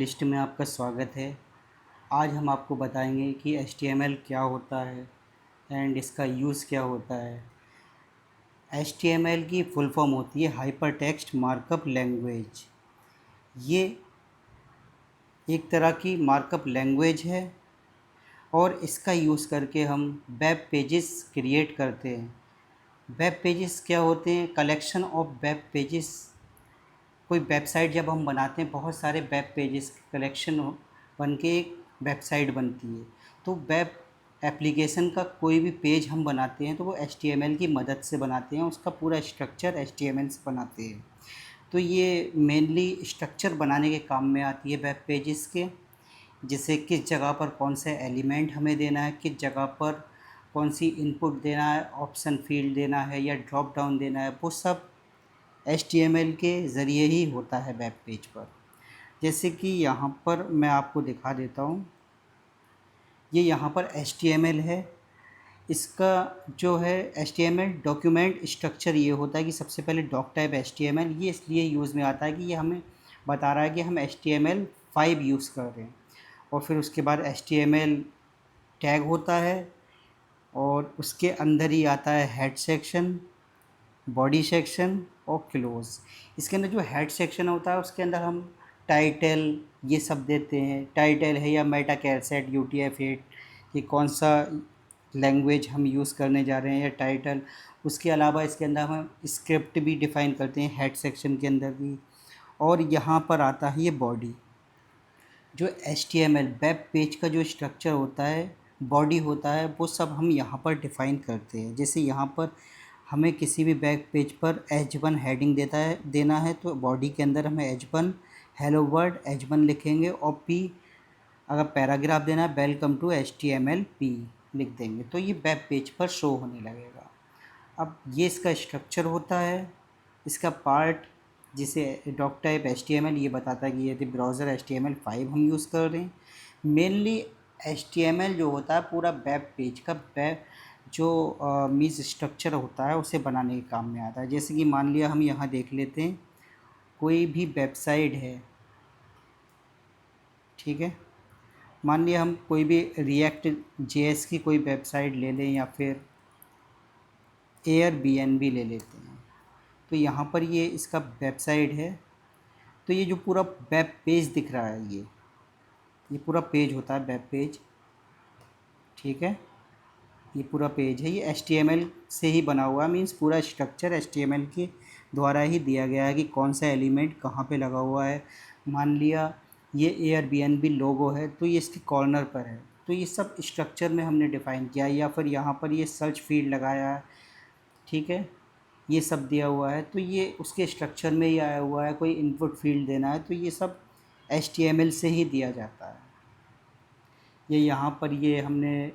Playlist में आपका स्वागत है। आज हम आपको बताएंगे कि HTML क्या होता है एंड इसका यूज़ क्या होता है। HTML की फुल फॉर्म होती है हाइपर टेक्स्ट मार्कअप लैंग्वेज। ये एक तरह की मार्कअप लैंग्वेज है और इसका यूज़ करके हम वेब पेजेस क्रिएट करते हैं। वेब पेजेस क्या होते हैं? Collection of web pages. कोई वेबसाइट जब हम बनाते हैं, बहुत सारे वेब पेजेस कलेक्शन बन के एक वेबसाइट बनती है। तो वेब एप्लीकेशन का कोई भी पेज हम बनाते हैं तो वो HTML की मदद से बनाते हैं, उसका पूरा स्ट्रक्चर HTML से बनाते हैं। तो ये मेनली स्ट्रक्चर बनाने के काम में आती है वेब पेजेस के, जैसे किस जगह पर कौन से एलिमेंट हमें देना है, किस जगह पर कौन सी इनपुट देना है, ऑप्शन फील्ड देना है या ड्रॉप डाउन देना है, वो सब HTML के ज़रिए ही होता है वेब पेज पर। जैसे कि यहाँ पर मैं आपको दिखा देता हूँ, ये यहाँ पर HTML है। इसका जो है HTML डॉक्यूमेंट स्ट्रक्चर ये होता है कि सबसे पहले डॉक टाइप HTML ये इसलिए यूज़ में आता है कि ये हमें बता रहा है कि हम HTML5 यूज़ कर रहे हैं। और फिर उसके बाद HTML टैग होता है और उसके अंदर ही आता है हेड सेक्शन, बॉडी सेक्शन और क्लोज। इसके अंदर जो हेड सेक्शन होता है उसके अंदर हम टाइटल ये सब देते हैं। टाइटल है या मेटा कैरसेट UTF-8, ये कौन सा लैंग्वेज हम यूज़ करने जा रहे हैं या टाइटल। उसके अलावा इसके अंदर हम स्क्रिप्ट भी डिफ़ाइन करते हैं हेड सेक्शन के अंदर भी। और यहाँ पर आता है ये बॉडी। जो HTML वेब पेज का जो स्ट्रक्चर होता है, बॉडी होता है, वो सब हम यहाँ पर डिफ़ाइन करते हैं। जैसे यहाँ पर हमें किसी भी वेब पेज पर H1 हेडिंग देना है तो बॉडी के अंदर हमें H1 हेलो वर्ल्ड H1 लिखेंगे और P अगर पैराग्राफ देना है वेलकम टू HTML P लिख देंगे तो ये वेब पेज पर शो होने लगेगा। अब ये इसका स्ट्रक्चर होता है। इसका पार्ट जिसे डॉक टाइप HTML ये बताता है कि यदि ब्राउज़र HTML5 हम यूज़ कर रहे हैं। मेनली HTML जो होता है पूरा वेब पेज का वेब जो मीन्स स्ट्रक्चर होता है उसे बनाने के काम में आता है। जैसे कि मान लिया हम यहाँ देख लेते हैं, कोई भी वेबसाइट है, ठीक है। मान लिया हम कोई भी रिएक्ट JS की कोई वेबसाइट ले लें या फिर Airbnb ले लेते हैं। तो यहाँ पर ये इसका वेबसाइट है। तो ये जो पूरा वेब पेज दिख रहा है, ये पूरा पेज होता है वेब पेज, ठीक है। ये पूरा पेज है, ये HTML से ही बना हुआ है। मीन्स पूरा स्ट्रक्चर HTML के द्वारा ही दिया गया है कि कौन सा एलिमेंट कहाँ पे लगा हुआ है। मान लिया ये Airbnb लोगो है तो ये इसके कॉर्नर पर है, तो ये सब स्ट्रक्चर में हमने डिफ़ाइन किया। या फिर यहाँ पर ये सर्च फील्ड लगाया है, ठीक है, ये सब दिया हुआ है तो ये उसके स्ट्रक्चर में ही आया हुआ है। कोई इनपुट फील्ड देना है तो ये सब HTML से ही दिया जाता है। ये यहाँ पर ये हमने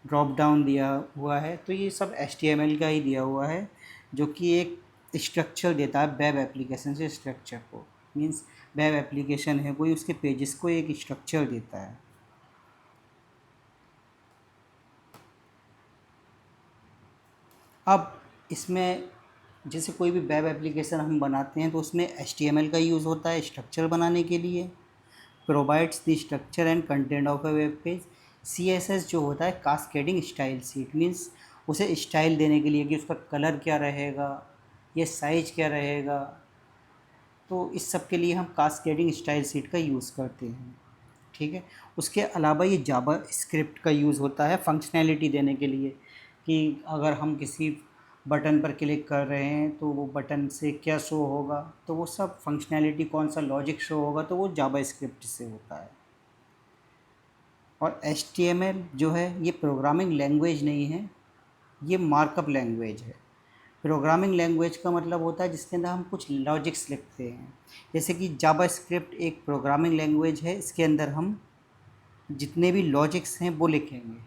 ड्रॉप डाउन दिया हुआ है तो ये सब HTML का ही दिया हुआ है, जो कि एक स्ट्रक्चर देता है वेब एप्लीकेशन से स्ट्रक्चर को। मीन्स वेब एप्लीकेशन है कोई, उसके पेजेस को एक स्ट्रक्चर देता है। अब इसमें जैसे कोई भी वेब एप्लीकेशन हम बनाते हैं तो उसमें HTML का यूज़ होता है स्ट्रक्चर बनाने के लिए। Provides the structure and content of a web page. CSS जो होता है कास्केडिंग स्टाइल शीट, मीन्स उसे स्टाइल देने के लिए कि उसका कलर क्या रहेगा, ये साइज क्या रहेगा। तो इस सब के लिए हम कास्केडिंग स्टाइल शीट का यूज़ करते हैं, ठीक है। उसके अलावा ये जावा स्क्रिप्ट का यूज़ होता है फंक्शनैलिटी देने के लिए, कि अगर हम किसी बटन पर क्लिक कर रहे हैं तो वो बटन से क्या शो होगा, तो वो सब फंक्शनैलिटी कौन सा लॉजिक शो होगा तो वो जावा स्क्रिप्ट से होता है। और HTML जो है ये प्रोग्रामिंग लैंग्वेज नहीं है, ये मार्कअप लैंग्वेज है। प्रोग्रामिंग लैंग्वेज का मतलब होता है जिसके अंदर हम कुछ लॉजिक्स लिखते हैं। जैसे कि जावा स्क्रिप्ट एक प्रोग्रामिंग लैंग्वेज है, इसके अंदर हम जितने भी लॉजिक्स हैं वो लिखेंगे,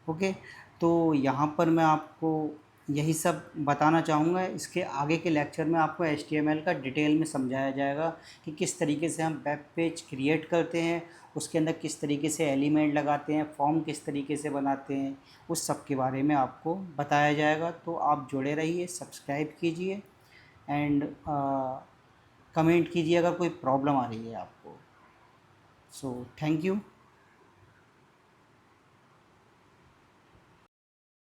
ओके। तो यहाँ पर मैं आपको यही सब बताना चाहूँगा। इसके आगे के लेक्चर में आपको HTML का डिटेल में समझाया जाएगा कि किस तरीके से हम वेब पेज क्रिएट करते हैं, उसके अंदर किस तरीके से एलिमेंट लगाते हैं, फॉर्म किस तरीके से बनाते हैं, उस सब के बारे में आपको बताया जाएगा। तो आप जुड़े रहिए, सब्सक्राइब कीजिए एंड कमेंट कीजिए अगर कोई प्रॉब्लम आ रही है आपको। So thank you.